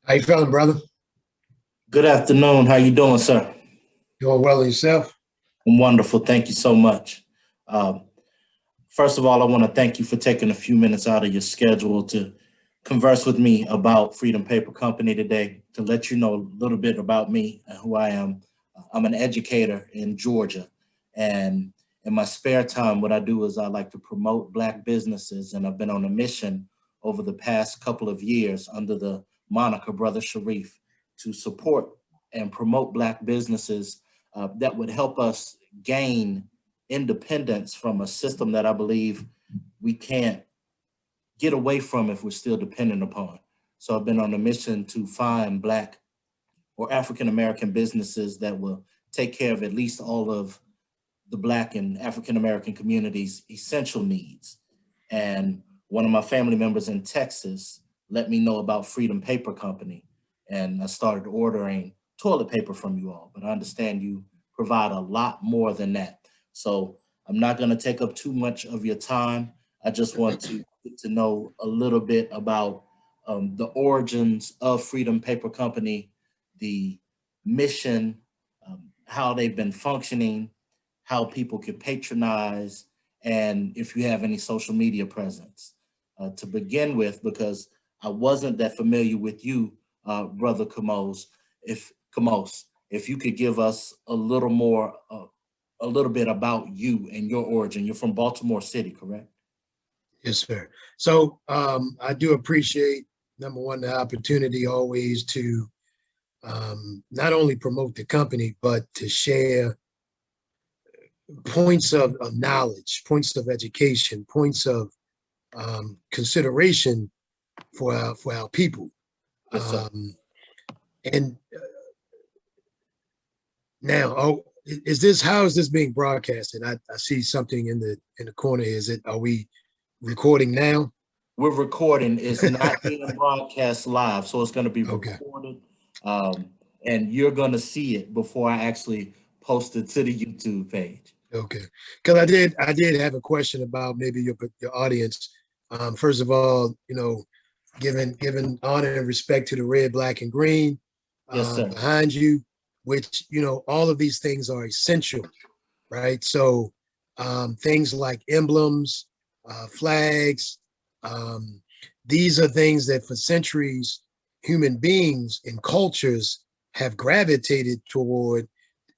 How you feeling, brother? Good afternoon. How you doing, sir? Doing well yourself? I'm wonderful. Thank you so much. Um, First of all, I want to thank you for taking a few minutes out of your schedule to converse with me about Freedom Paper Company today, to let you know a little bit about me and who I am. I'm an educator in Georgia, and in my spare time, what I do is I like to promote Black businesses, and I've been on a mission over the past couple of years under the moniker Brother Sharif to support and promote Black businesses that would help us gain independence from a system that I believe we can't get away from if we're still dependent upon. So I've been on a mission to find Black or African American businesses that will take care of at least all of the Black and African American community's essential needs. And one of my family members in Texas let me know about Freedom Paper Company, and I started ordering toilet paper from you all. But I understand you provide a lot more than that. So I'm not going to take up too much of your time. I just want to get to know a little bit about the origins of Freedom Paper Company, the mission, how they've been functioning, how people can patronize, and if you have any social media presence. To begin with, because I wasn't that familiar with you, Brother Kamose, if you could give us a little more, a little bit about you and your origin. You're from Baltimore City, correct? Yes, sir. So I do appreciate, number one, the opportunity always to not only promote the company, but to share points of knowledge, points of education, points of consideration for our people. Yes, sir. And now, how is this being broadcasted? I see something in the corner. Are we recording now? We're recording. It's not being broadcast live, so it's going to be Okay. recorded, and you're going to see it before I actually post it to the YouTube page. Okay, because I did have a question about maybe your audience. First of all, given honor and respect to the red, black, and green Yes, sir. behind you, which all of these things are essential, right? So things like emblems, flags, these are things that for centuries human beings and cultures have gravitated toward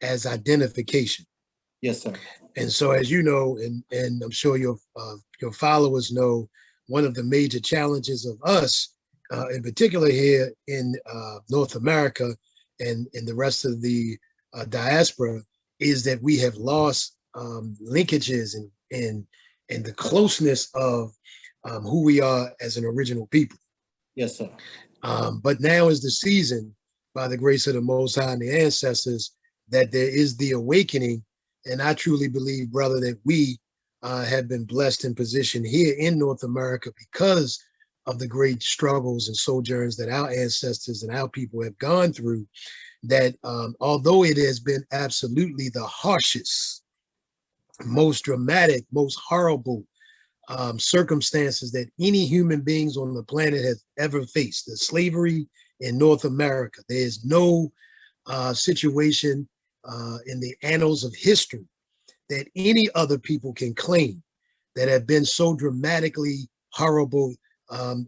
as identification. Yes, sir. And so, as you know, and I'm sure your followers know, one of the major challenges of us, in particular here in North America and in the rest of the diaspora, is that we have lost linkages and the closeness of who we are as an original people. Yes, sir. But now is the season, by the grace of the Most High and the ancestors, that there is the awakening. And I truly believe, brother, that we have been blessed and positioned here in North America because of the great struggles and sojourns that our ancestors and our people have gone through, that although it has been absolutely the harshest, most dramatic, most horrible circumstances that any human beings on the planet has ever faced, the slavery in North America, there is no situation in the annals of history that any other people can claim that have been so dramatically horrible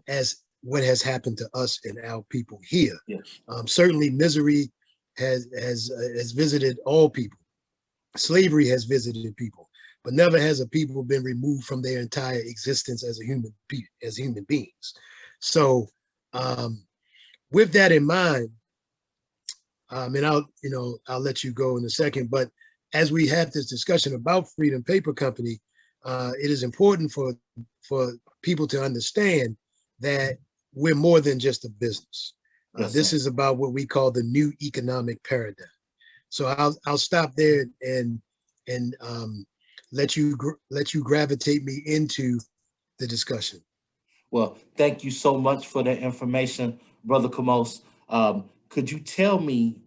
as what has happened to us and our people here. Yes. Certainly, misery has visited all people. Slavery has visited people, but never has a people been removed from their entire existence as human beings. So, with that in mind, and I'll let you go in a second, but as we have this discussion about Freedom Paper Company, it is important for people to understand that we're more than just a business. Yes, this sir. is about what we call the new economic paradigm. So I'll stop there and let you gravitate me into the discussion. Well, thank you so much for that information, Brother Kamose. Could you tell me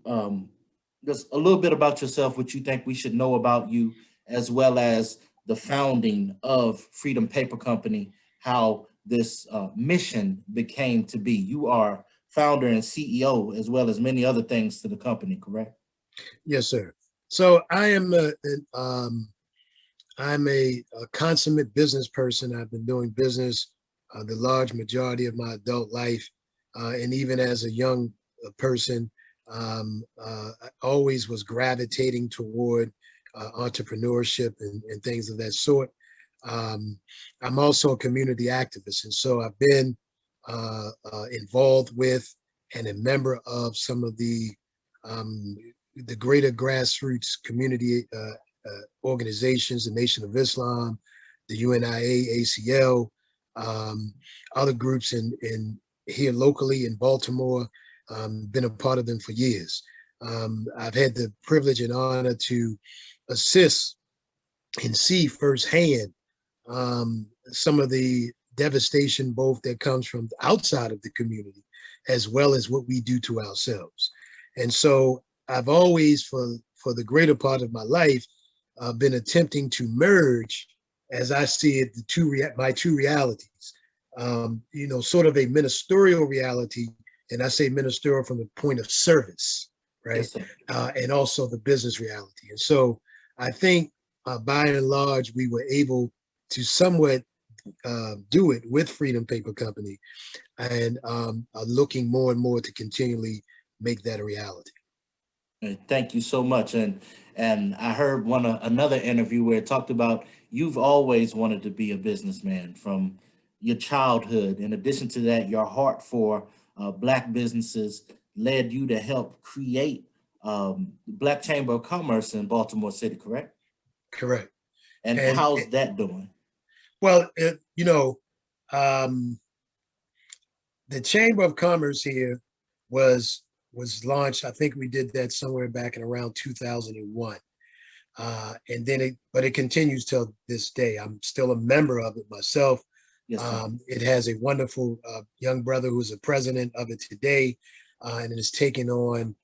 just a little bit about yourself, what you think we should know about you, as well as the founding of Freedom Paper Company, how this mission became to be? You are founder and CEO, as well as many other things to the company, correct? Yes, sir. So I'm a consummate business person. I've been doing business the large majority of my adult life, and even as a young person, I always was gravitating toward entrepreneurship and things of that sort. I'm also a community activist, and so I've been involved with and a member of some of um, the greater grassroots community organizations, the Nation of Islam, the UNIA, ACL, um, other groups in here locally in Baltimore. Been a part of them for years. I've had the privilege and honor to assist and see firsthand some of the devastation both that comes from outside of the community as well as what we do to ourselves. And so I've always, for the greater part of my life, been attempting to merge, as I see it, my two realities. Sort of a ministerial reality, and I say ministerial from the point of service, right? Yes, sir. And also the business reality. And so I think by and large, we were able to somewhat do it with Freedom Paper Company, and are looking more and more to continually make that a reality. Thank you so much. And I heard another interview where it talked about you've always wanted to be a businessman from your childhood. In addition to that, your heart for Black businesses led you to help create Black Chamber of Commerce in Baltimore City, correct? Correct. And And how's that doing? well, um, the Chamber of Commerce here was launched. I think we did that somewhere back in around 2001. And then but it continues till this day. I'm still a member of it myself. Yes, sir. It has a wonderful young brother who's the president of it today, and it is taking on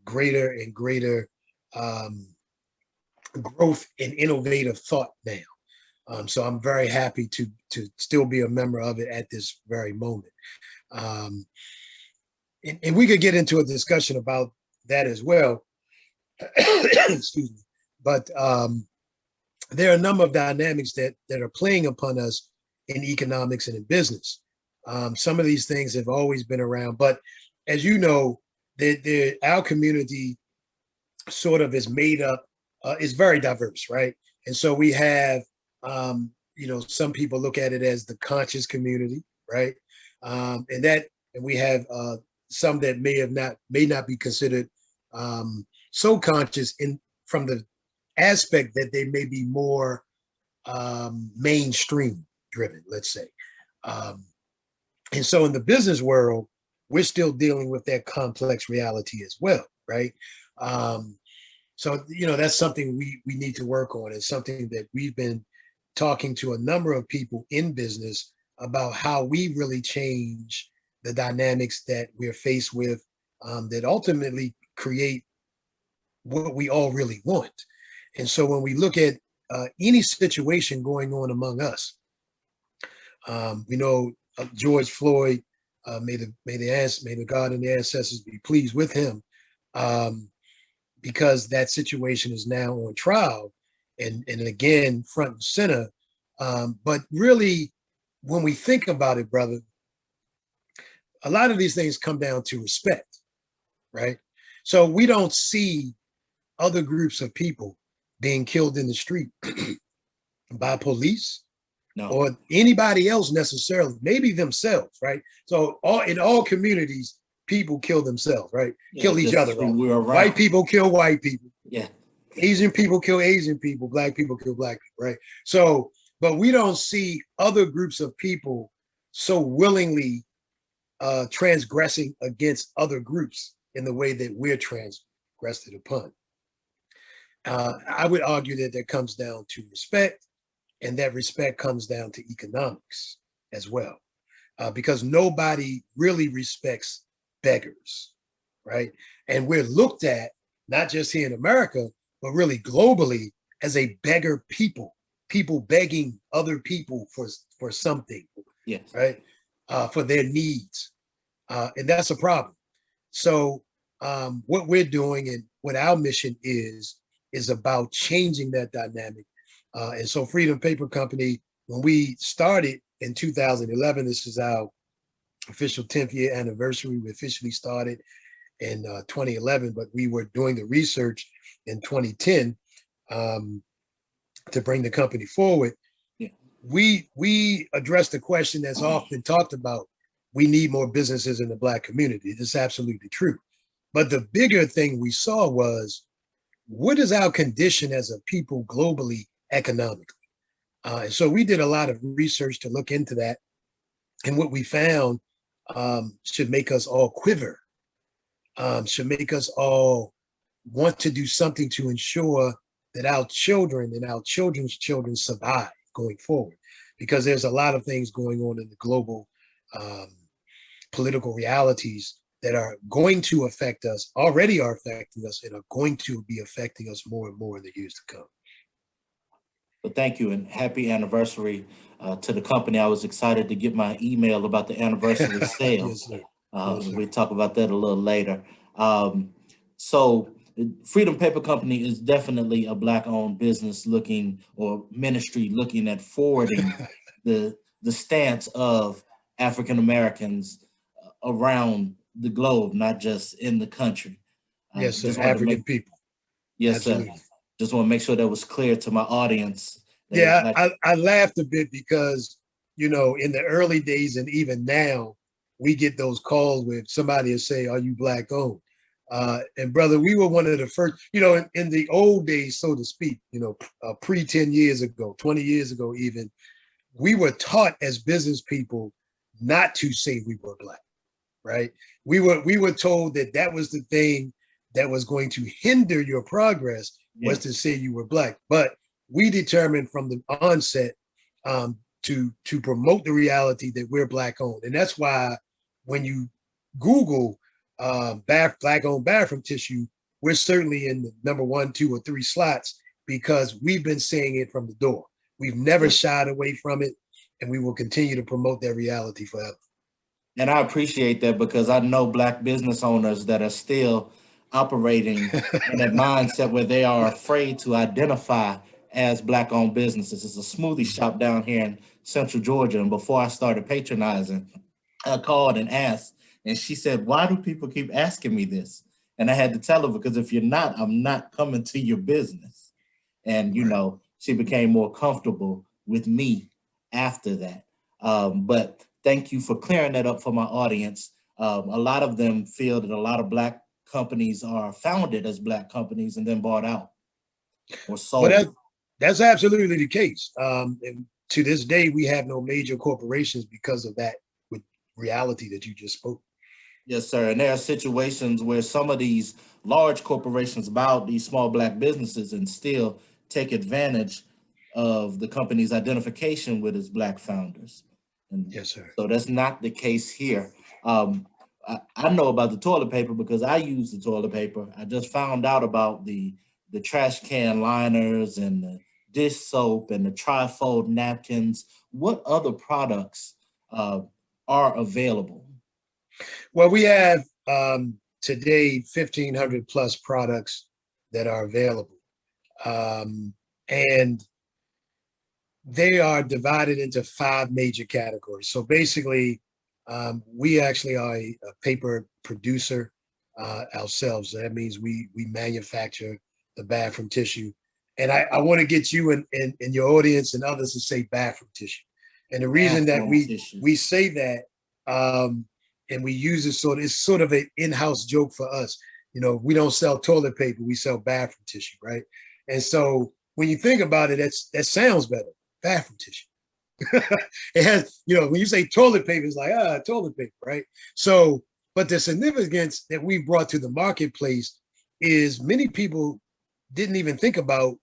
greater and greater um, growth and innovative thought now. So I'm very happy to still be a member of it at this very moment. Um, and we could get into a discussion about that as well. Excuse me. But there are a number of dynamics that are playing upon us in economics and in business. Some of these things have always been around, but as you know, our community sort of is made up, is very diverse, right? And so we have, some people look at it as the conscious community, right? And we have some that may not be considered so conscious from the aspect that they may be more mainstream driven, let's say. Um, and so in the business world, we're still dealing with that complex reality as well, right? Um, so that's something we need to work on. It's something that we've been talking to a number of people in business about how we really change the dynamics that we're faced with, that ultimately create what we all really want. And so when we look at any situation going on among us, we know George Floyd, may the God and the ancestors be pleased with him, because that situation is now on trial and again front and center. But really, when we think about it, brother, a lot of these things come down to respect, right? So we don't see other groups of people being killed in the street by police No. or anybody else necessarily, maybe themselves, right? So in all communities, people kill themselves, right? Yeah, Kill each other, who rather. we're around. White people kill white people. Yeah. Asian people kill Asian people. Black people kill black people, right? So, but we don't see other groups of people so willingly transgressing against other groups in the way that we're transgressed upon. I would argue that comes down to respect, and that respect comes down to economics as well, because nobody really respects beggars, right? And we're looked at, not just here in America, but really globally, as a beggar people begging other people for something, Yes. right? For their needs. And that's a problem. So what we're doing and what our mission is about changing that dynamic. And so Freedom Paper Company, when we started in 2011, this is our official 10th year anniversary. We officially started in 2011, but we were doing the research in 2010 to bring the company forward. Yeah. We addressed the question that's often talked about. We need more businesses in the Black community. It's absolutely true. But the bigger thing we saw was, what is our condition as a people globally economically? And so we did a lot of research to look into that. And what we found should make us all quiver, should make us all want to do something to ensure that our children and our children's children survive going forward. Because there's a lot of things going on in the global political realities that are going to affect us, already are affecting us, and are going to be affecting us more and more in the years to come. Well, thank you, and happy anniversary to the company. I was excited to get my email about the anniversary sale. Yes, sir. Yes, sir. We'll talk about that a little later. So Freedom Paper Company is definitely a Black-owned business looking, or ministry looking at forwarding the stance of African Americans around the globe, not just in the country. Yes, sir. African people. Yes, absolutely. Sir. Just want to make sure that was clear to my audience. Yeah, I laughed a bit because, in the early days and even now, we get those calls where somebody will say, "Are you Black owned?" And brother, we were one of the first, in the old days, so to speak, pre 10 years ago, 20 years ago, even, we were taught as business people not to say we were Black, right? We were told that was the thing that was going to hinder your progress, was to say you were Black. But we determined from the onset to promote the reality that we're Black owned. And that's why when you Google Black owned bathroom tissue, we're certainly in the number 1, 2, or 3 slots, because we've been saying it from the door. We've never shied away from it, and we will continue to promote that reality forever. And I appreciate that, because I know Black business owners that are still operating in that mindset where they are afraid to identify as Black-owned businesses. It's a smoothie shop down here in Central Georgia, and before I started patronizing, I called and asked, and she said, "Why do people keep asking me this?" And I had to tell her, because if you're not, I'm not coming to your business. And, she became more comfortable with me after that. But thank you for clearing that up for my audience. A lot of them feel that a lot of Black companies are founded as Black companies and then bought out or sold. Well, that's absolutely the case. And to this day, we have no major corporations because of that with reality that you just spoke. Yes, sir. And there are situations where some of these large corporations buy out these small Black businesses and still take advantage of the company's identification with its Black founders. And yes, sir. So that's not the case here. I know about the toilet paper because I use the toilet paper. I just found out about the trash can liners and the dish soap and the trifold napkins. What other products are available? Well, we have today 1,500 plus products that are available. And they are divided into 5 major categories. So basically, we actually are a paper producer ourselves. So that means we manufacture the bathroom tissue. And I want to get you and your audience and others to say bathroom tissue. And the reason that we say that, and we use it it's sort of an in-house joke for us. We don't sell toilet paper, we sell bathroom tissue, right? And so when you think about it, that sounds better, bathroom tissue. It has, when you say toilet paper, it's like, toilet paper, right? So, but the significance that we brought to the marketplace is many people didn't even think about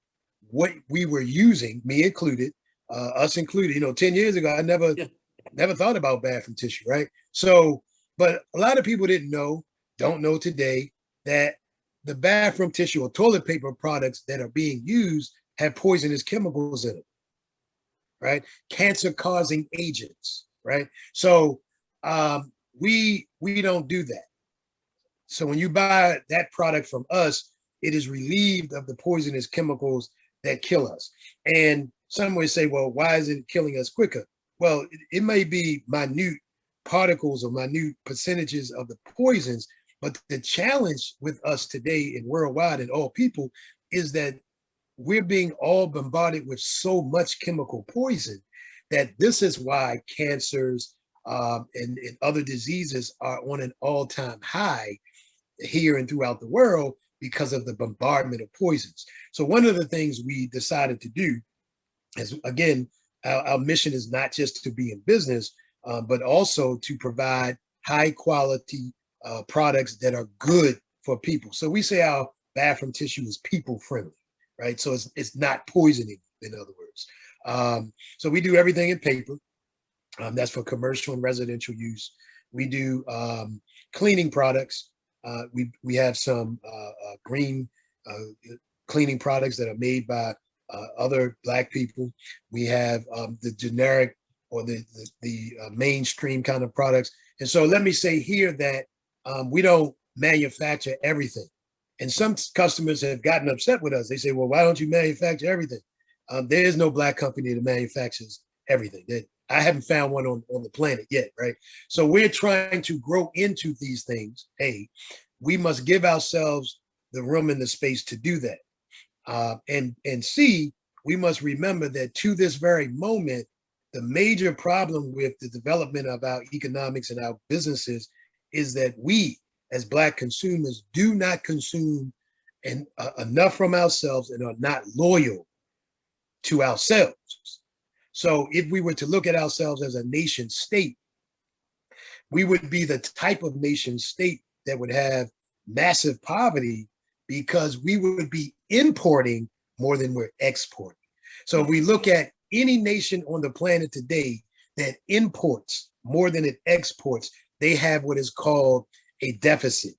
what we were using, me included, us included. 10 years ago, I never thought about bathroom tissue, right? So, but a lot of people don't know today that the bathroom tissue or toilet paper products that are being used have poisonous chemicals in them, right? Cancer-causing agents, right? So We don't do that. So when you buy that product from us, it is relieved of the poisonous chemicals that kill us. And some would say, well, why is it killing us quicker? Well, it may be minute particles or minute percentages of the poisons, but the challenge with us today and worldwide and all people is that we're being all bombarded with so much chemical poison that this is why cancers and other diseases are on an all-time high here and throughout the world because of the bombardment of poisons. So one of the things we decided to do is, again, our mission is not just to be in business, but also to provide high quality products that are good for people. So we say our bathroom tissue is people friendly, right? So it's not poisoning, in other words. So we do everything in paper. That's for commercial and residential use. We do cleaning products. We have some green cleaning products that are made by other Black people. We have the generic or the mainstream kind of products. And so let me say here that we don't manufacture everything. And some customers have gotten upset with us. They say, well, why don't you manufacture everything? There is no Black company that manufactures everything. I haven't found one on the planet yet, right? So we're trying to grow into these things. Hey, we must give ourselves the room and the space to do that. And C, we must remember that to this very moment, the major problem with the development of our economics and our businesses is that we, as Black consumers, do not consume enough from ourselves and are not loyal to ourselves. So if we were to look at ourselves as a nation state, we would be the type of nation state that would have massive poverty because we would be importing more than we're exporting. So if we look at any nation on the planet today that imports more than it exports, they have what is called a deficit.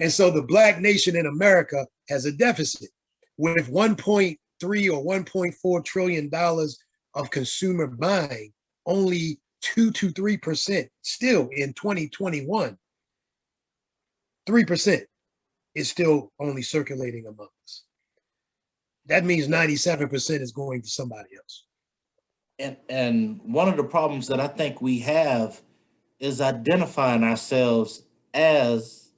And so the Black nation in America has a deficit with 1.3 or 1.4 trillion dollars of consumer buying, only 2 to 3% still in 2021. 3% is still only circulating among us. That means 97% is going to somebody else. And one of the problems that I think we have is identifying ourselves as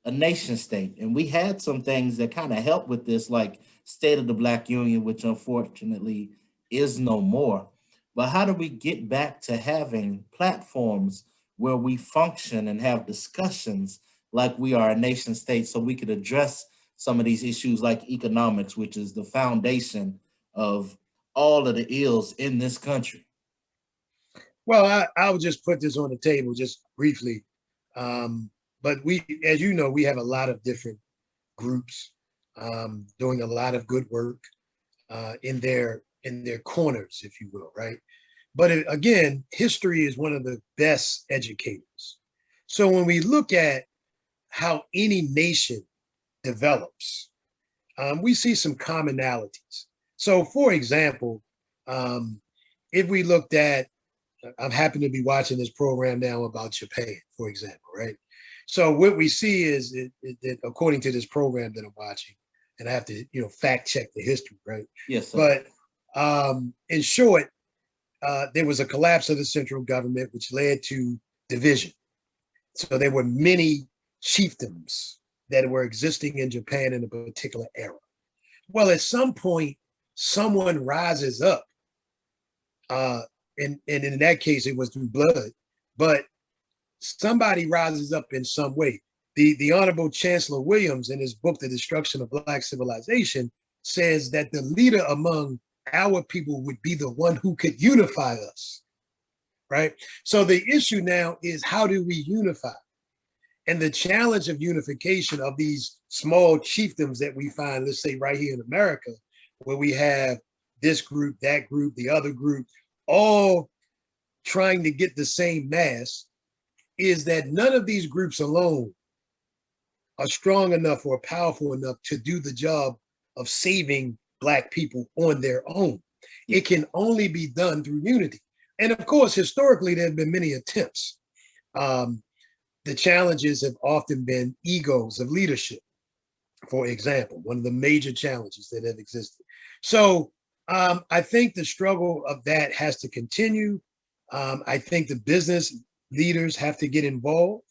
a nation state. And we had some things that kind of helped with this, like State of the Black Union, which unfortunately is no more. But how do we get back to having platforms where we function and have discussions like we are a nation state so we could address some of these issues like economics, which is the foundation of all of the ills in this country? Well, I'll just put this on the table just briefly. But we, as you know, we have a lot of different groups doing a lot of good work in their corners, if you will, right? But again, history is one of the best educators. So when we look at how any nation develops, we see some commonalities. So for example, if we looked at, I'm happy to be watching this program now about Japan, for example, right? So what we see is that according to this program that I'm watching, and I have to, fact check the history, right? Yes, sir. But in short, there was a collapse of the central government, which led to division. So there were many chiefdoms that were existing in Japan in a particular era. Well, at some point, someone rises up, and in that case, it was through blood, but somebody rises up in some way. The Honorable Chancellor Williams, in his book, The Destruction of Black Civilization, says that the leader among our people would be the one who could unify us, right? So the issue now is, how do we unify? And the challenge of unification of these small chiefdoms that we find, let's say right here in America, where we have this group, that group, the other group, all trying to get the same mass, is that none of these groups alone are strong enough or powerful enough to do the job of saving Black people on their own. It can only be done through unity. And of course, historically, there have been many attempts. Um, the challenges have often been egos of leadership, for example, one of the major challenges that have existed. So I think the struggle of that has to continue. I think the business leaders have to get involved.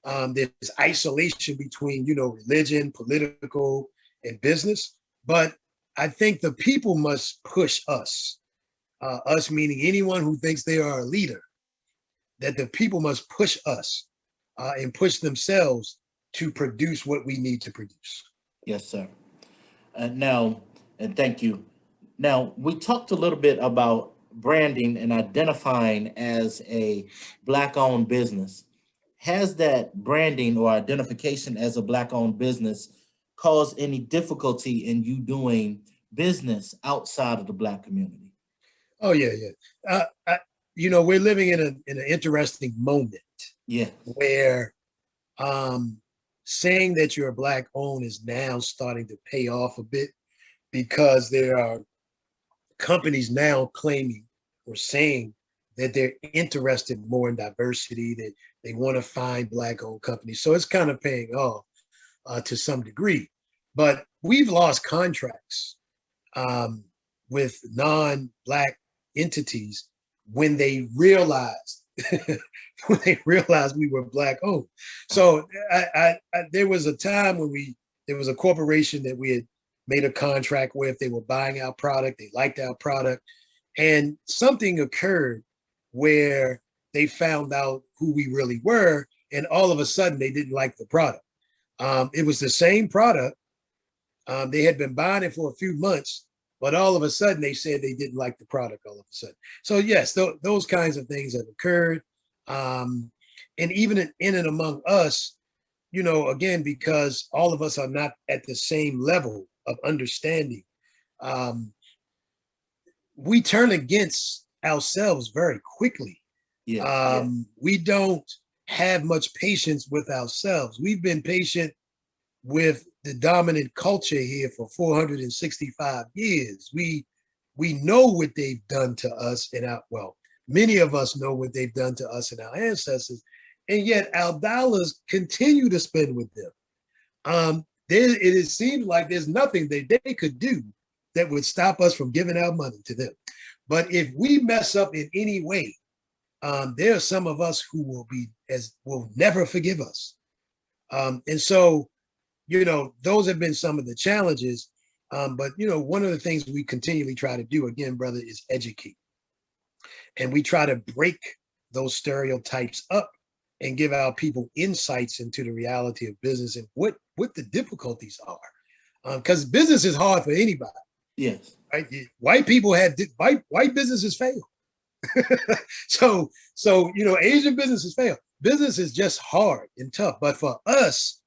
There's isolation between, religion, political, and business. But I think the people must push us, us meaning anyone who thinks they are a leader, that the people must push us and push themselves to produce what we need to produce. Yes, sir. Now, and thank you. Now, we talked a little bit about branding and identifying as a Black-owned business. Has that branding or identification as a Black-owned business caused any difficulty in you doing business outside of the Black community? Oh yeah, yeah. We're living in an interesting moment Yeah, where saying that you're Black owned is now starting to pay off a bit because there are companies now claiming or saying that they're interested more in diversity, that they want to find Black owned companies. So it's kind of paying off to some degree. But we've lost contracts with non-Black entities when they realized we were Black owned. So there was a time when there was a corporation that we had made a contract with. They were buying our product. They liked our product, and something occurred where they found out who we really were, and all of a sudden they didn't like the product. It was the same product. They had been buying it for a few months, but all of a sudden they said they didn't like the product all of a sudden. So yes, those kinds of things have occurred. And even in and among us, again, because all of us are not at the same level of understanding, we turn against ourselves very quickly. yeah. We don't have much patience with ourselves. We've been patient with the dominant culture here for 465 years. We know what they've done to us, and many of us know what they've done to us and our ancestors, and yet our dollars continue to spend with them. It seems like there's nothing that they could do that would stop us from giving our money to them. But if we mess up in any way, there are some of us who will never forgive us. And so, those have been some of the challenges. But one of the things we continually try to do, again, brother, is educate. And we try to break those stereotypes up and give our people insights into the reality of business and what the difficulties are. Because business is hard for anybody. Yes. Right? White people white businesses fail. so Asian businesses fail. Business is just hard and tough. But for us,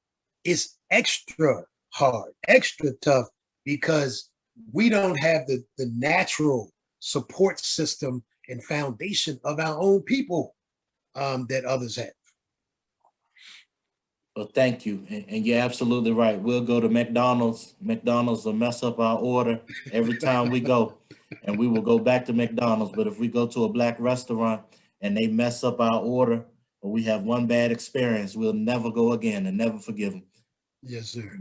it's extra hard, extra tough, because we don't have the natural support system and foundation of our own people that others have. Well, thank you. And you're absolutely right. We'll go to McDonald's. McDonald's will mess up our order every time we go, and we will go back to McDonald's. But if we go to a Black restaurant and they mess up our order, or we have one bad experience, we'll never go again and never forgive them. Yes, sir.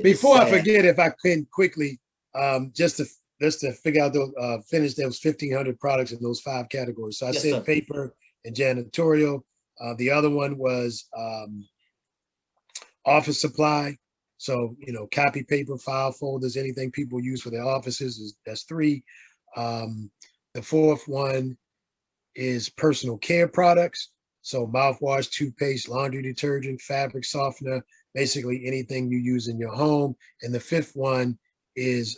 Before I forget, if I can quickly, just to figure out finish those 1,500 products in those 5 categories. So I said paper and janitorial. The other one was office supply. So, copy paper, file folders, anything people use for their offices, that's 3. The 4th one is personal care products. So mouthwash, toothpaste, laundry detergent, fabric softener, basically anything you use in your home. And the 5th one is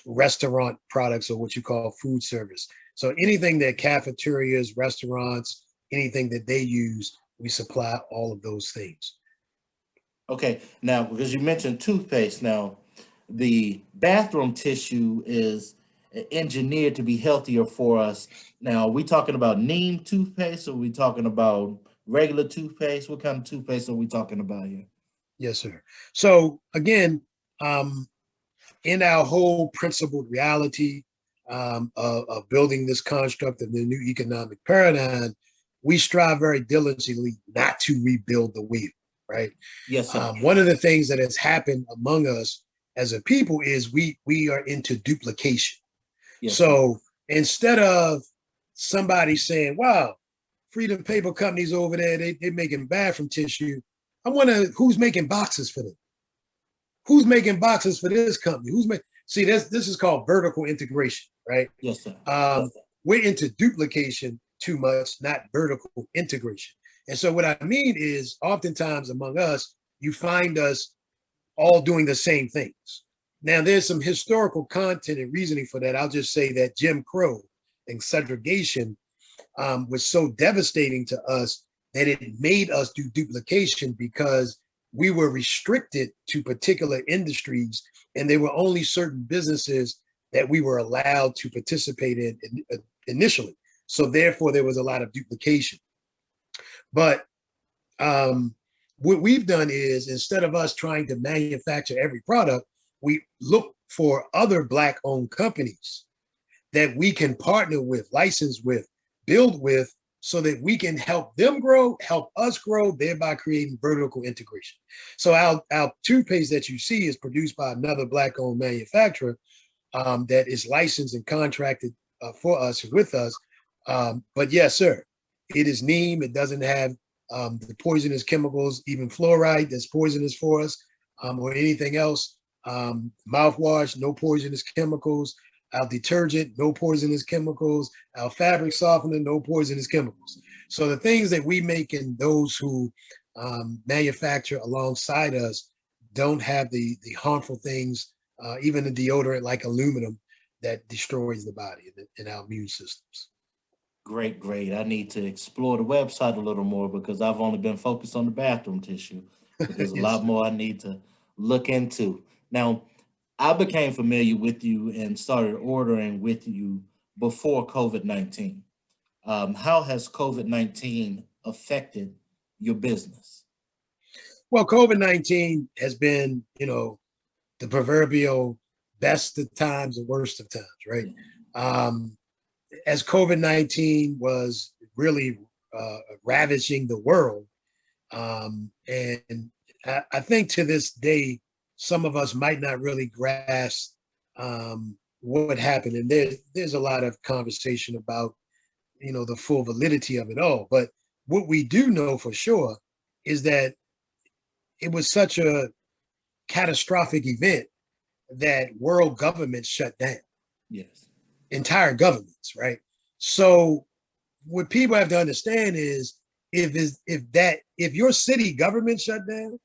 restaurant products, or what you call food service. So anything that cafeterias, restaurants, anything that they use, we supply all of those things. Okay, now, because you mentioned toothpaste, now the bathroom tissue is engineered to be healthier for us. Now, are we talking about neem toothpaste, or are we talking about regular toothpaste? What kind of toothpaste are we talking about here? Yes, sir. So again, in our whole principled reality, of building this construct of the new economic paradigm, we strive very diligently not to rebuild the wheel, right? Yes, sir. One of the things that has happened among us as a people is we are into duplication. Yes, sir. So instead of somebody saying, wow, Freedom Paper Company's over there, they're making bathroom tissue. I wonder who's making boxes for them. Who's making boxes for this company? Who's making? See, this is called vertical integration, right? Yes, sir. We're into duplication too much, not vertical integration. And so what I mean is, oftentimes among us, you find us all doing the same things. Now, there's some historical content and reasoning for that. I'll just say that Jim Crow and segregation was so devastating to us that it made us do duplication because we were restricted to particular industries, and there were only certain businesses that we were allowed to participate in initially. So therefore, there was a lot of duplication. But what we've done is, instead of us trying to manufacture every product, we look for other Black-owned companies that we can partner with, license with, build with, so that we can help them grow, help us grow, thereby creating vertical integration. So our toothpaste that you see is produced by another Black-owned manufacturer that is licensed and contracted for us, with us. But yes, sir, it is neem. It doesn't have the poisonous chemicals, even fluoride that's poisonous for us, or anything else. Mouthwash, no poisonous chemicals. Our detergent, no poisonous chemicals. Our fabric softener, no poisonous chemicals. So the things that we make and those who manufacture alongside us don't have the harmful things, even the deodorant like aluminum that destroys the body and our immune systems. Great, great. I need to explore the website a little more because I've only been focused on the bathroom tissue, but there's a Yes, lot sir. more I need to look into. Now, I became familiar with you and started ordering with you before COVID-19. How has COVID-19 affected your business? Well, COVID-19 has been, the proverbial best of times and worst of times, right? Yeah. Um, as COVID-19 was really ravaging the world, and I think to this day, some of us might not really grasp what happened. And there's a lot of conversation about, the full validity of it all. But what we do know for sure is that it was such a catastrophic event that world governments shut down, Yes. entire governments, right? So what people have to understand is, if your city government shut down,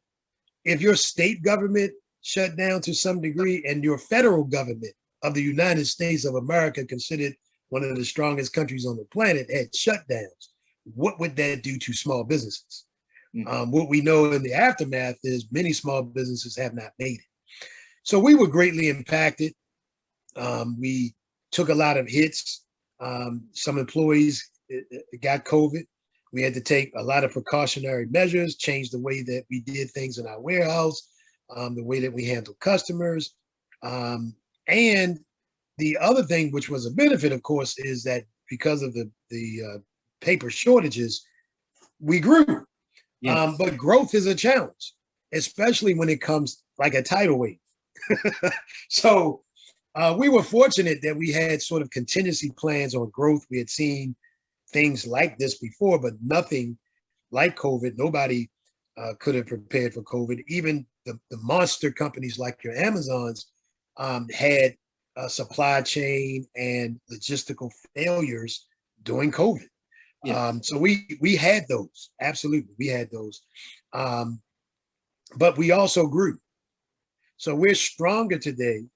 if your state government shut down to some degree, and your federal government of the United States of America, considered one of the strongest countries on the planet, had shutdowns, what would that do to small businesses? What we know in the aftermath is many small businesses have not made it. So we were greatly impacted. We took a lot of hits. Some employees got COVID. We had to take a lot of precautionary measures, change the way that we did things in our warehouse, the way that we handle customers. And the other thing, which was a benefit, of course, is that because of the paper shortages, we grew. Yes. But growth is a challenge, especially when it comes like a tidal wave. So we were fortunate that we had sort of contingency plans on growth. We had seen things like this before, but nothing like COVID. Nobody could have prepared for COVID. Even the monster companies like your Amazons had supply chain and logistical failures during COVID. Yes. So we had those. Absolutely, we had those. But we also grew. So we're stronger today.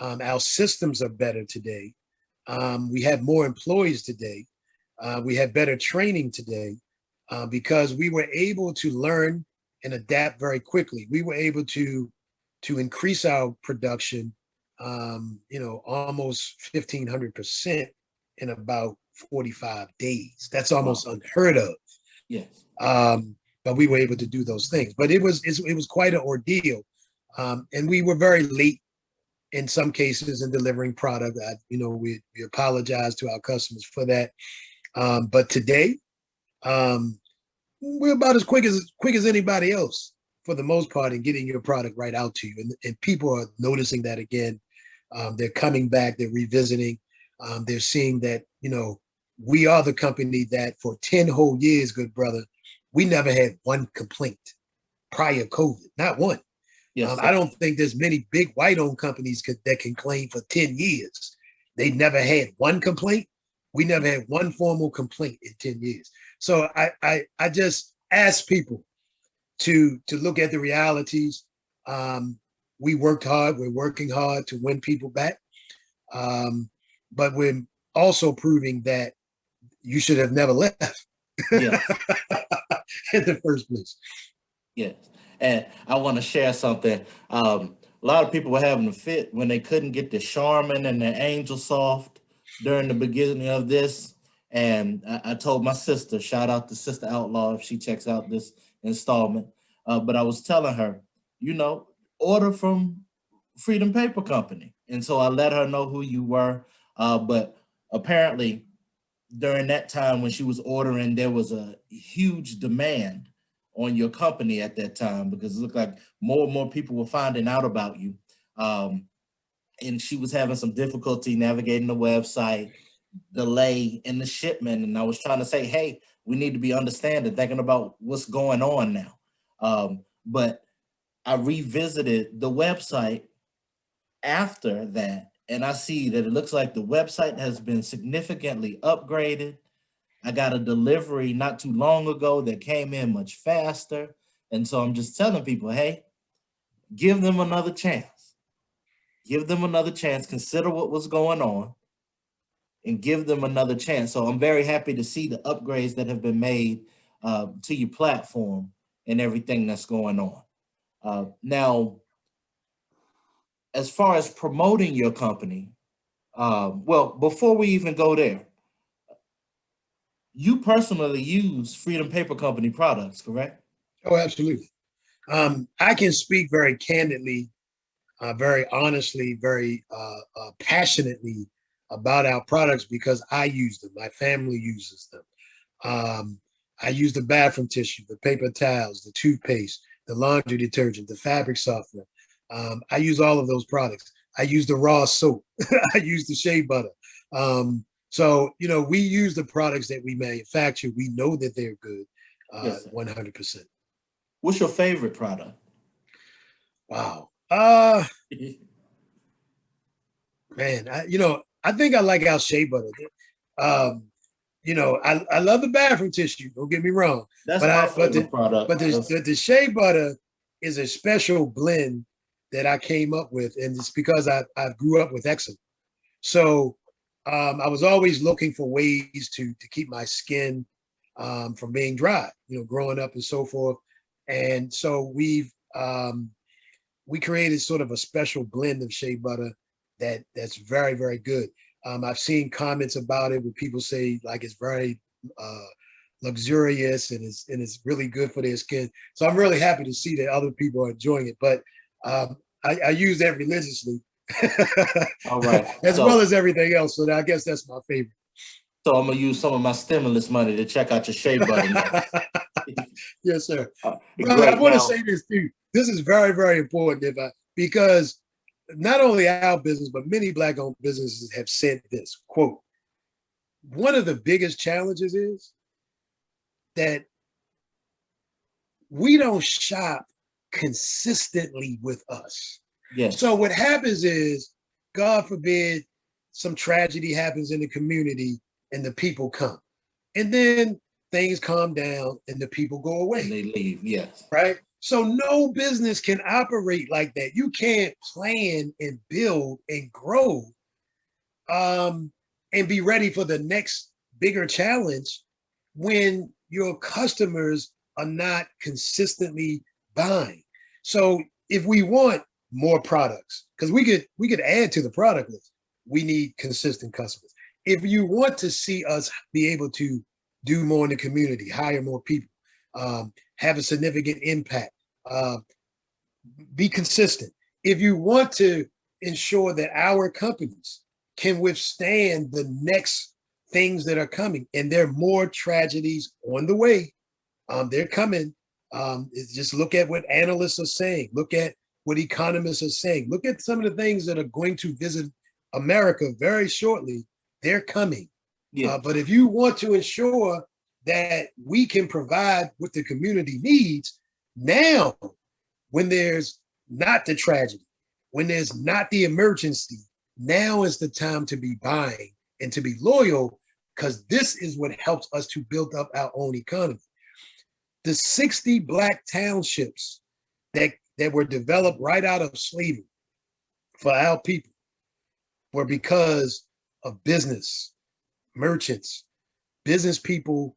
Our systems are better today. We have more employees today. We have better training today because we were able to learn and adapt very quickly. We were able to increase our production, almost 1,500% in about 45 days. That's almost Wow. unheard of. Yes. But we were able to do those things. But it was quite an ordeal, and we were very late in some cases in delivering product. We apologize to our customers for that. But today, we're about as quick as anybody else for the most part in getting your product right out to you. And people are noticing that again. They're coming back, they're revisiting, they're seeing that, we are the company that for 10 whole years, good brother, we never had one complaint prior COVID, not one. Yes, I don't think there's many big white-owned companies that can claim for 10 years. They never had one complaint. We never had one formal complaint in 10 years. So I just ask people to look at the realities. We worked hard. We're working hard to win people back. But we're also proving that you should have never left. Yes. In the first place. Yes. And I want to share something. A lot of people were having a fit when they couldn't get the Charmin and the Angel Soft during the beginning of this. And I told my sister, shout out to Sister Outlaw if she checks out this installment. But I was telling her, order from Freedom Paper Company. And so I let her know who you were. But apparently during that time when she was ordering, there was a huge demand on your company at that time because it looked like more and more people were finding out about you. And she was having some difficulty navigating the website, delay in the shipment. And I was trying to say, hey, we need to be understanding, thinking about what's going on now. But I revisited the website after that, and I see that it looks like the website has been significantly upgraded. I got a delivery not too long ago that came in much faster. And so I'm just telling people, hey, give them another chance. Give them another chance. Consider what was going on and give them another chance. So I'm very happy to see the upgrades that have been made to your platform and everything that's going on. Now, as far as promoting your company, well, before we even go there, you personally use Freedom Paper Company products, correct? Oh, absolutely. I can speak very candidly, very honestly, very passionately about our products because I use them. My family uses them. I use the bathroom tissue, the paper towels, the toothpaste, the laundry detergent, the fabric softener. I use all of those products. I use the raw soap. I use the shea butter. So, we use the products that we manufacture. We know that they're good, Yes, sir. 100%. What's your favorite product? Wow. Man, I think I like our shea butter. I love the bathroom tissue. Don't get me wrong, That's my but favorite product. the shea butter is a special blend that I came up with, and it's because I grew up with eczema. So I was always looking for ways to keep my skin from being dry, growing up and so forth. And so we created sort of a special blend of shea butter that's very, very good. I've seen comments about it where people say like it's very luxurious and it's really good for their skin. So I'm really happy to see that other people are enjoying it. But I use that religiously. All right. As well as everything else. So I guess that's my favorite. So I'm gonna use some of my stimulus money to check out your shea butter. Yes, sir. Brother, I want to say this too. This is very, very important because not only our business, but many Black-owned businesses have said this, quote, one of the biggest challenges is that we don't shop consistently with us. Yes. So what happens is, God forbid, some tragedy happens in the community and the people come. And then things calm down and the people go away. And they leave, yes. Right? So no business can operate like that. You can't plan and build and grow and be ready for the next bigger challenge when your customers are not consistently buying. So if we want more products, because we could add to the product list, we need consistent customers. If you want to see us be able to do more in the community, hire more people, have a significant impact, be consistent. If you want to ensure that our companies can withstand the next things that are coming. And there are more tragedies on the way. They're coming. Just look at what analysts are saying. Look at what economists are saying. Look at some of the things that are going to visit America very shortly. They're coming. Yeah. But if you want to ensure that we can provide what the community needs now, when there's not the tragedy, when there's not the emergency, now is the time to be buying and to be loyal, because this is what helps us to build up our own economy. The 60 Black townships that were developed right out of slavery for our people were because of business, merchants, business people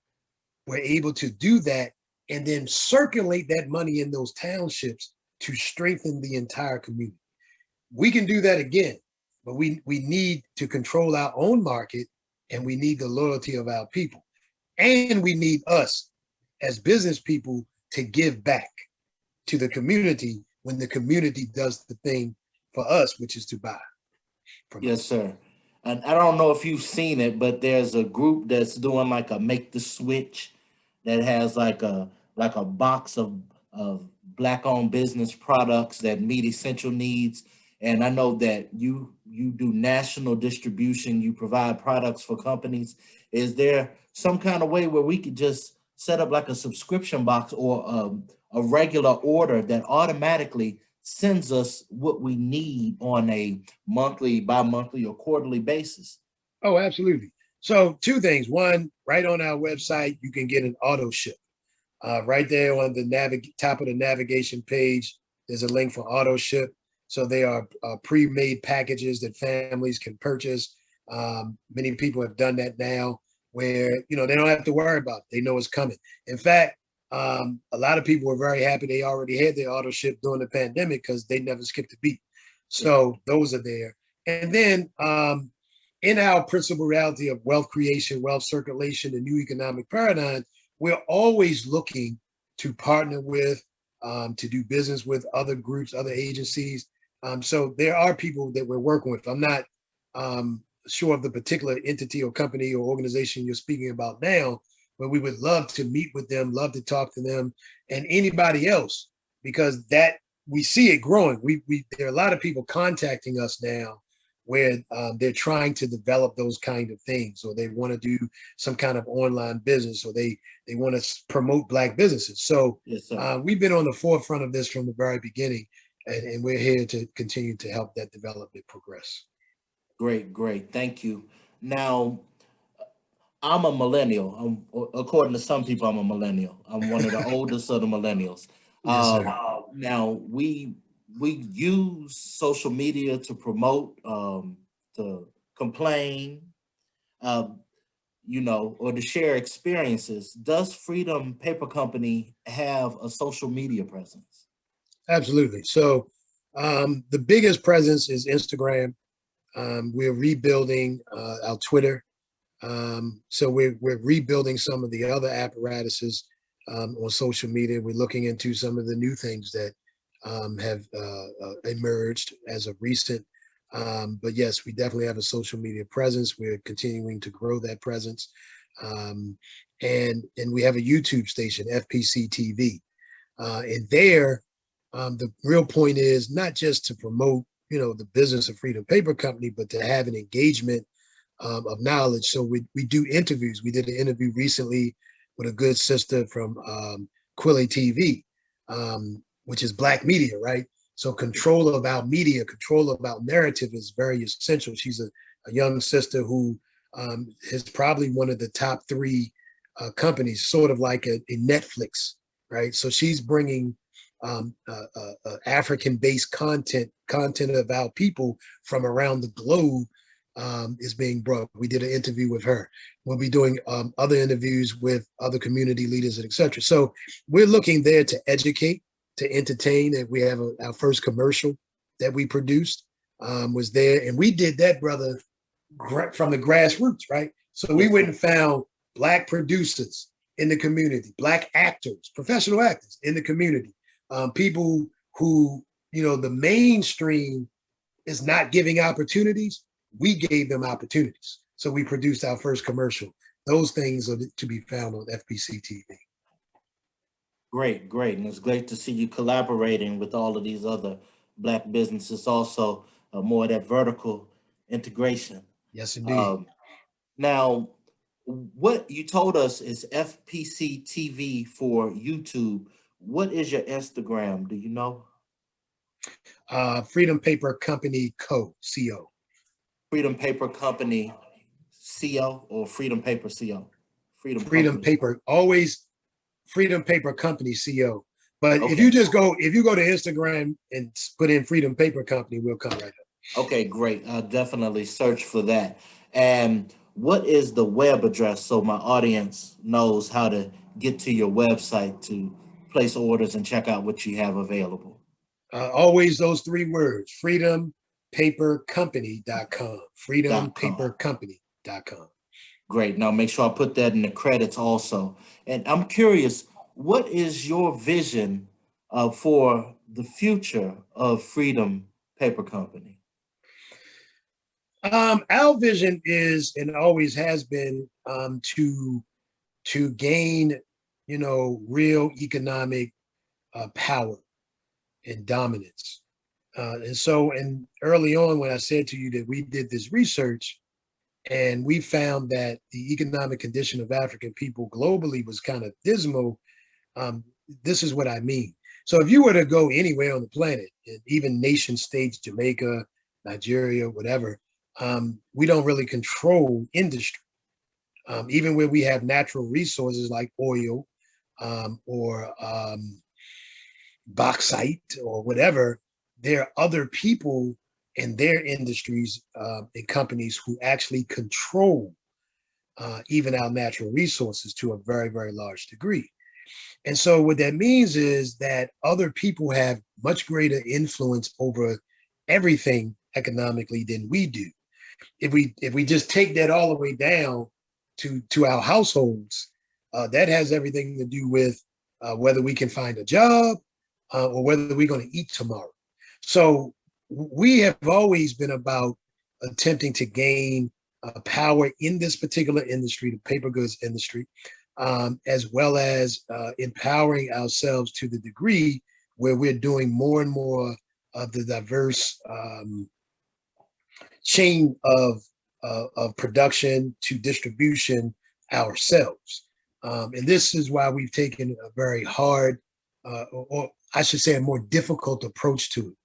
were able to do that and then circulate that money in those townships to strengthen the entire community. We can do that again, but we need to control our own market, and we need the loyalty of our people. And we need us as business people to give back to the community when the community does the thing for us, which is to buy from Yes, us. sir. And I don't know if you've seen it, but there's a group that's doing like a make the switch that has like a box of black owned business products that meet essential needs. And I know that you do national distribution, you provide products for companies. Is there some kind of way where we could just set up like a subscription box or a regular order that automatically sends us what we need on a monthly, bi-monthly, or quarterly basis? Oh, absolutely. So two things. One, right on our website, you can get an auto ship. Right there on the top of the navigation page, there's a link for auto ship. So they are pre-made packages that families can purchase. Many people have done that now, where they don't have to worry about it. They know it's coming. In fact, a lot of people were very happy they already had their auto ship during the pandemic because they never skipped a beat. So those are there. And then in our principal reality of wealth creation, wealth circulation, and new economic paradigm, we're always looking to partner with, to do business with other groups, other agencies. So there are people that we're working with. I'm not sure of the particular entity or company or organization you're speaking about now, but we would love to meet with them, love to talk to them, and anybody else, because that we see it growing. There are a lot of people contacting us now where they're trying to develop those kind of things, or they want to do some kind of online business, or they want to promote Black businesses. So Yes, sir. we've been on the forefront of this from the very beginning, and we're here to continue to help that development progress. Great, great. Thank you. Now, I'm a millennial. According to some people, I'm a millennial. I'm one of the oldest of the millennials. Yes, sir. Now we use social media to promote, to complain, um, or to share experiences. Does Freedom Paper Company have a social media presence? Absolutely. So the biggest presence is Instagram. We're rebuilding our Twitter. So we're rebuilding some of the other apparatuses on social media. We're looking into some of the new things that have emerged as of recent. But yes, we definitely have a social media presence. We're continuing to grow that presence. And we have a YouTube station, FPC TV. And there, the real point is not just to promote, the business of Freedom Paper Company, but to have an engagement of knowledge. So we do interviews. We did an interview recently with a good sister from Quilly TV, which is Black media, right? So control of our media, control of our narrative is very essential. She's a young sister who is probably one of the top three companies, sort of like a Netflix, right? So she's bringing African-based content of our people from around the globe is being brought. We did an interview with her. We'll be doing other interviews with other community leaders, and et cetera. So we're looking there to educate, to entertain. And we have our first commercial that we produced was there. And we did that, brother, from the grassroots, right? So we Yes, went sir. and found Black producers in the community, Black actors, professional actors in the community, people who, the mainstream is not giving opportunities, we gave them opportunities. So we produced our first commercial. Those things are to be found on FPC TV. Great, great. And it's great to see you collaborating with all of these other Black businesses, also more of that vertical integration. Yes, indeed. Um, Now, what you told us is FPC TV for YouTube. What is your Instagram? Do you know? Freedom Paper Company Co. Freedom Paper Company CO or Freedom Paper CO? Freedom Freedom Company. Paper, always Freedom Paper Company CO. But Okay. if you go to Instagram and put in Freedom Paper Company, we'll come right up. Okay, great. I'll definitely search for that. And what is the web address so my audience knows how to get to your website to place orders and check out what you have available? Always those three words, freedompapercompany.com. .com. Freedompapercompany.com. Great. Now make sure I put that in the credits also. And I'm curious, what is your vision for the future of Freedom Paper Company? Our vision is and always has been to gain, real economic power and dominance. And early on, when I said to you that we did this research and we found that the economic condition of African people globally was kind of dismal, this is what I mean. So if you were to go anywhere on the planet, and even nation states, Jamaica, Nigeria, whatever, we don't really control industry. Even where we have natural resources like oil or bauxite or whatever, there are other people in their industries and companies who actually control even our natural resources to a very, very large degree. And so what that means is that other people have much greater influence over everything economically than we do. If we just take that all the way down to our households, that has everything to do with whether we can find a job or whether we're going to eat tomorrow. So we have always been about attempting to gain power in this particular industry, the paper goods industry, as well as empowering ourselves to the degree where we're doing more and more of the diverse chain of production to distribution ourselves. And this is why we've taken a very hard, or I should say a more difficult approach to it.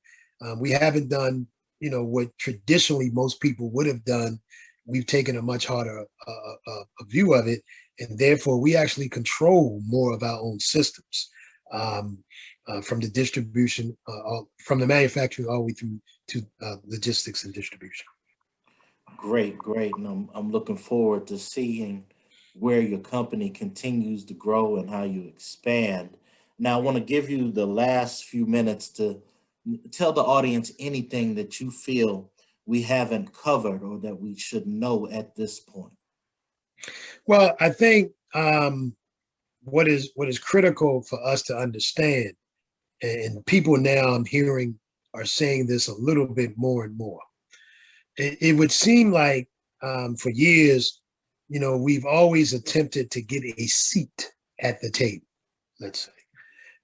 We haven't done, what traditionally most people would have done. We've taken a much harder a view of it, and therefore we actually control more of our own systems, from the distribution, from the manufacturing all the way through to logistics and distribution. Great, great. And I'm looking forward to seeing where your company continues to grow and how you expand. Now, I want to give you the last few minutes to tell the audience anything that you feel we haven't covered or that we should know at this point. Well, I think what is critical for us to understand, and people now I'm hearing are saying this a little bit more and more. It would seem like for years, we've always attempted to get a seat at the table, let's say.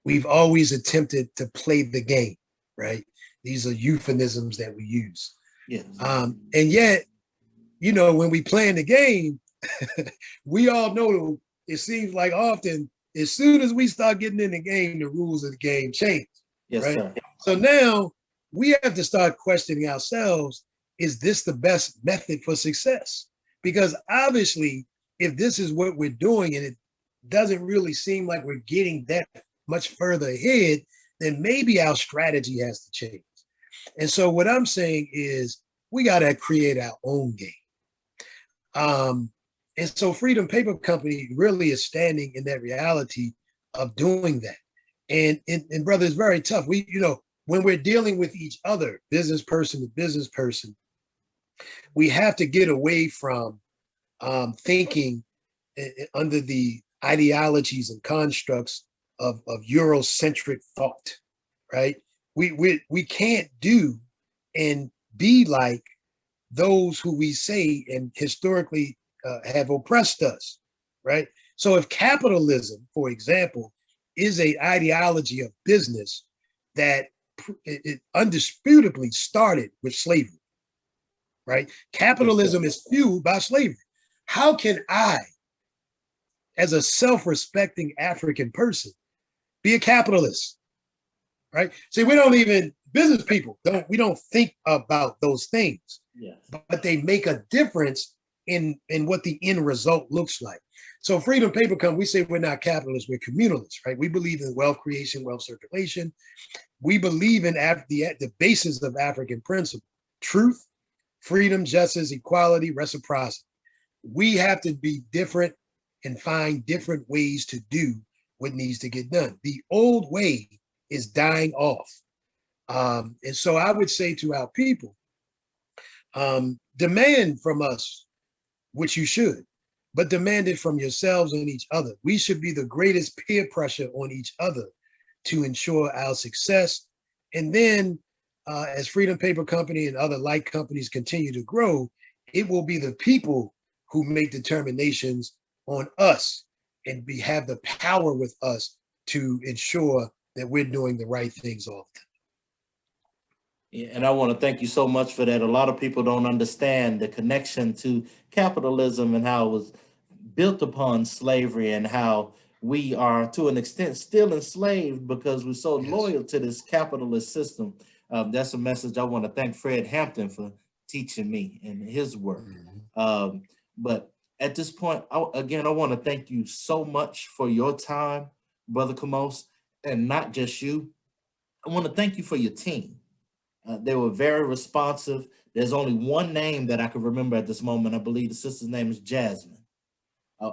We've always attempted to play the game, right? These are euphemisms that we use. Yes. And yet, when we play in the game, we all know it seems like often, as soon as we start getting in the game, the rules of the game change. Yes, right? sir. So now we have to start questioning ourselves, is this the best method for success? Because obviously, if this is what we're doing and it doesn't really seem like we're getting that much further ahead, then maybe our strategy has to change. And so what I'm saying is we got to create our own game. And so Freedom Paper Company really is standing in that reality of doing that. And brother, it's very tough. When we're dealing with each other, business person to business person, we have to get away from thinking under the ideologies and constructs of Eurocentric thought, right? We can't do and be like those who we say and historically have oppressed us, right? So if capitalism, for example, is a ideology of business that it undisputably started with slavery, right? Capitalism is fueled by slavery. How can I, as a self-respecting African person, be a capitalist, right? See, we don't even, business people we don't think about those things, Yes. but they make a difference in what the end result looks like. So Freedom Paper Company, we say we're not capitalists, we're communalists, right? We believe in wealth creation, wealth circulation. We believe in the basis of African principle: truth, freedom, justice, equality, reciprocity. We have to be different and find different ways to do what needs to get done. The old way is dying off. And so I would say to our people, demand from us, which you should, but demand it from yourselves and each other. We should be the greatest peer pressure on each other to ensure our success. And then as Freedom Paper Company and other like companies continue to grow, it will be the people who make determinations on us and have the power with us to ensure that we're doing the right things often. Yeah, and I want to thank you so much for that. A lot of people don't understand the connection to capitalism and how it was built upon slavery, and how we are to an extent still enslaved because we're so loyal to this capitalist system. That's a message I want to thank Fred Hampton for teaching me and his work. But at this point, again, I want to thank you so much for your time, Brother Kamose, and not just you. I want to thank you for your team. They were very responsive. There's only one name that I can remember at this moment. I believe the sister's name is Jasmine.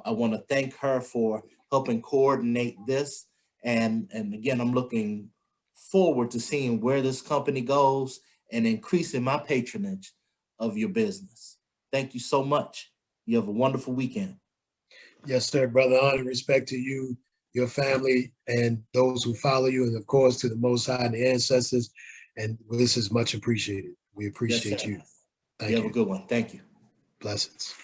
I want to thank her for helping coordinate this. And again, I'm looking forward to seeing where this company goes and increasing my patronage of your business. Thank you so much. You have a wonderful weekend. Yes, sir, brother. Honor and respect to you, your family, and those who follow you, and of course to the Most High and the ancestors. And this is much appreciated. We appreciate Yes, you. Thank you you. have a good one. Thank you. Blessings.